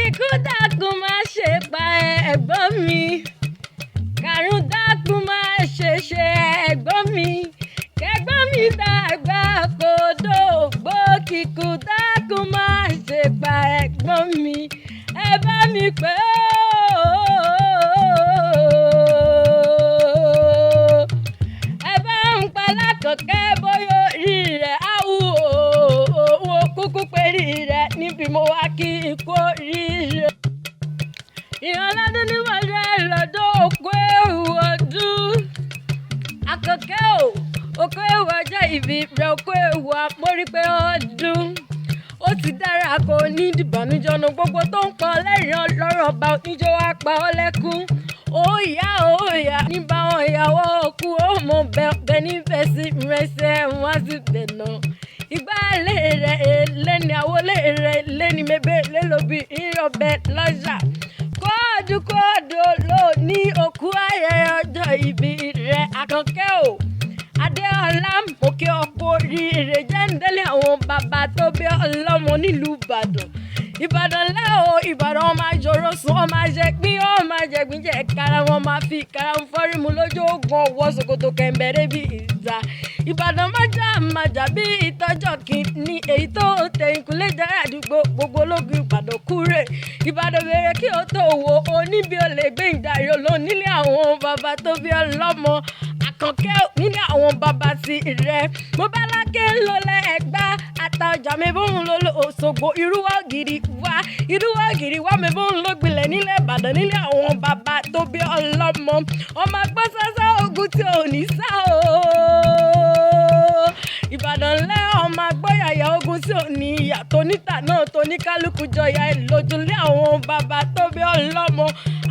Ikú dákun má ṣe pa ẹ̀gbọ́n mi. Kàrún dákun má ṣe ẹ̀gbọ́n mi. Kẹ̀gbọ́n mi dàgbà kò dògbò. Kíkú dákun má ṣe pa ẹ̀gbọ́n mi. Ẹ bá mi pè ó. Ẹ bá ń pa lákọ̀ọ́kẹ́ bóyá orí rẹ̀ á wù ó. Wo kúkú pérí rẹ̀ níbi mo wá kí ikú oríire. Ìrànlọ́dún ní mo jẹ́ lọ́dún òkú ewu ọdún. Àkọ́kẹ́ o, òkú ewu ọjọ́ ìbí rẹ̀ òkú ewu àmórí pé ọdún. Ó ti dára kò ní ìdìbànújẹ́ ọ̀nà gbogbo tó ń pọ̀ lẹ́rìn ọlọ́rọ̀ ọba oníjó wa pa ọ́ lẹ́kún. Óyá ní báwọn ìyàwó òkú ó mọ bẹ́ẹ̀ nífẹ̀ẹ́ sí ìrẹsẹ̀ wọn sì dènà. Ìgbà lè rẹ̀ lẹ́ni àwọlé rẹ̀ lẹ́ni mẹ́bẹ̀ lélóbi ìrọ̀bẹ lọ́jà. Kóòdù ló ní òkú ayẹyẹ ọjọ́ ìbí rẹ̀ Àkànkẹ́ o. Adéọlá òkè ọ̀pọ̀ oríire jẹ́ ń délé àwọn bàbá tó bí ọlọ́mọ nílùú Ìbàdàn. Ìbàdàn lẹ́ o, Ìbàdàn ọmọ àjọrò sùn, ọmọ àjẹgbín, ọmọ àjẹgbín jẹ́ kára wọn máa fi kára ń fọ́rímù lójú ogun ọwọ́ ṣòkòtò kẹ̀mbẹ̀rẹ̀ bí ìjà. Ìbàdàn májà bí ìtọ́jọ́ kìíní èyí tó tẹ ìkúlé jẹ́ àdúgbò gbogbo ológun Ìbàdàn kúrè. Ìbàdàn bèrè kí o tó wo oníbi olè gbé ìdarí olóhùn nílé àwọn bàbá tó bí ọlọ́mọ. Àkànkẹ́ nílé àwọn bàbá ti rẹ̀. Mo bá lákè ń lọ lẹ́ẹ̀gbá ata ọjà mi bó ń lọ Òṣogbo irúwá ògiri wá mi bó ń lọ gbilẹ̀ nílẹ̀ Ìbàdàn nílé àwọn bàbá tó bí ọlọ́mọ. Ọmọ gbọ́ sásá ogun tí ò ní sá o. Ìbàdàn lẹ́ ọmọ agbóyàyà ogun tí ò ní ìyà tó níta náà tó ní kálukú jọyà ẹ̀ lójúlé àwọn bàbá tó bí ọlọ́mọ.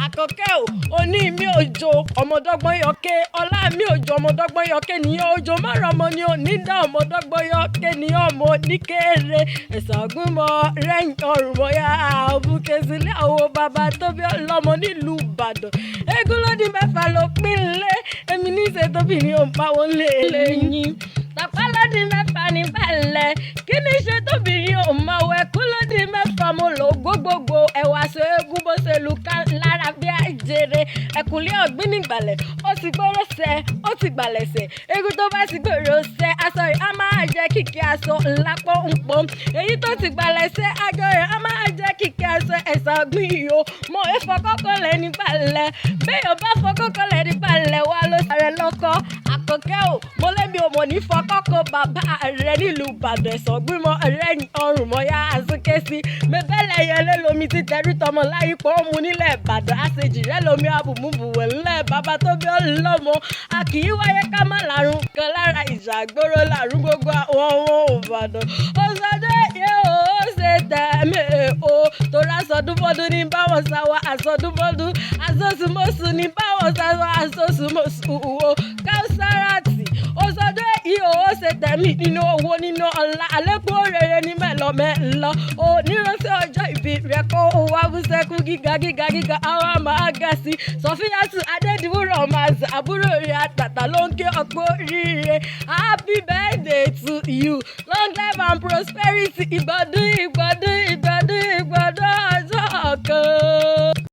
Àkànkẹ́ o, oní mi òjò ọmọdọ́gbọ́n yọké ọlá mi òjò ọmọdọ́gbọ́n yọké nìyẹn òjò márùn ọmọ ni onídà ọmọdọ́gbọ́n yọké ní ọmọ oníkéré ẹ̀sán ọ̀gbìnmọ̀ rẹ́yìn ọ̀rùn bóyá òbúkẹ́ sílé àwọn bàbá tó bí ọlọ́mọ nílùú Ìbàdàn. Eégún ló di mẹ́fà ló pín lé èmi ní ìṣe tóbi ní òǹpawọ́ lẹ́yìn. Tàpá ló di mẹ́fà ní balẹ̀ kí ni ṣe tóbi ní òǹmọ̀wé ẹ̀kú ló di mẹ́fà mo lò gbogbogbò ẹ̀wà so eégún bó ṣe lù ká lára bí àjèrè ẹ̀kúnlé ọ̀gbìn nígbàlẹ̀ ó ti gbóró sẹ́ ó ti gbàlẹ̀ sẹ́ eégún tó bá ti gbòòrò sẹ́ aṣọ rẹ̀ á máa jẹ́ kìkì aṣọ ńlá pọ́npọ́n èyí tó ti gbàlẹ̀ sẹ́ aṣọ rẹ̀ á máa jẹ́ kìkì aṣọ ẹ̀sà ọ̀gbìn yìí o mo ìfọkọ́kọ́ lẹ̀ nígbàlẹ̀ bẹ́ẹ̀ bá fọkọ́kọ́ lẹ̀ nígbàlẹ̀ wá ló sàrẹ̀ lọ́kọ́ Àkànkẹ́ o mo lẹ́mi ò mọ̀ ní fọkọ́kọ́ bàbá rẹ̀ nílùú Ìbàdàn ẹ̀sán ọ̀gbìn mọ́ rẹ̀ ọrùn mọ́ yá àsúnké sí mẹ́bẹ́lẹ̀ yẹlé lomi ti tẹ̀rí tọmọ láyé pọ̀ ó mu nílẹ̀ Ìbàdàn àṣejì rẹ̀ lomi abùmùbùwẹ̀ ńlẹ̀ bàbá tó bí ọlọ́mọ a kì í wáyé ká má làrùn kan lára ìjà àgbòrò làrùn gbogbo àwọn ọmọ Ìbàdàn ó sọdọ́ yẹ ó ṣe tẹ̀mí o torí àsọdúnmọ́dún ní báwọn sáwọ́ àsọdúnmọ́dún àsọsùmọ́sù ní báwọn sáwọ́ àsọsùmọ́sù o Káúsáràtì ó sọdọ́ yìí ó ṣe tẹ̀mí nínú owó nínú ọlá àlékún rere ní mẹ́lọmẹ́lọ ò níránṣẹ́ ọjọ́ ìbí rẹ̀ kó o wá bú sẹ́kù gíga àwọn máa ga sí Sọfíyàtù Adédìwúrọ̀ máa zà àbúrò rẹ̀ àtàtà ló ń ké ọ̀pọ̀ oríire happy birthday to you long life and prosperity Ìbàdàn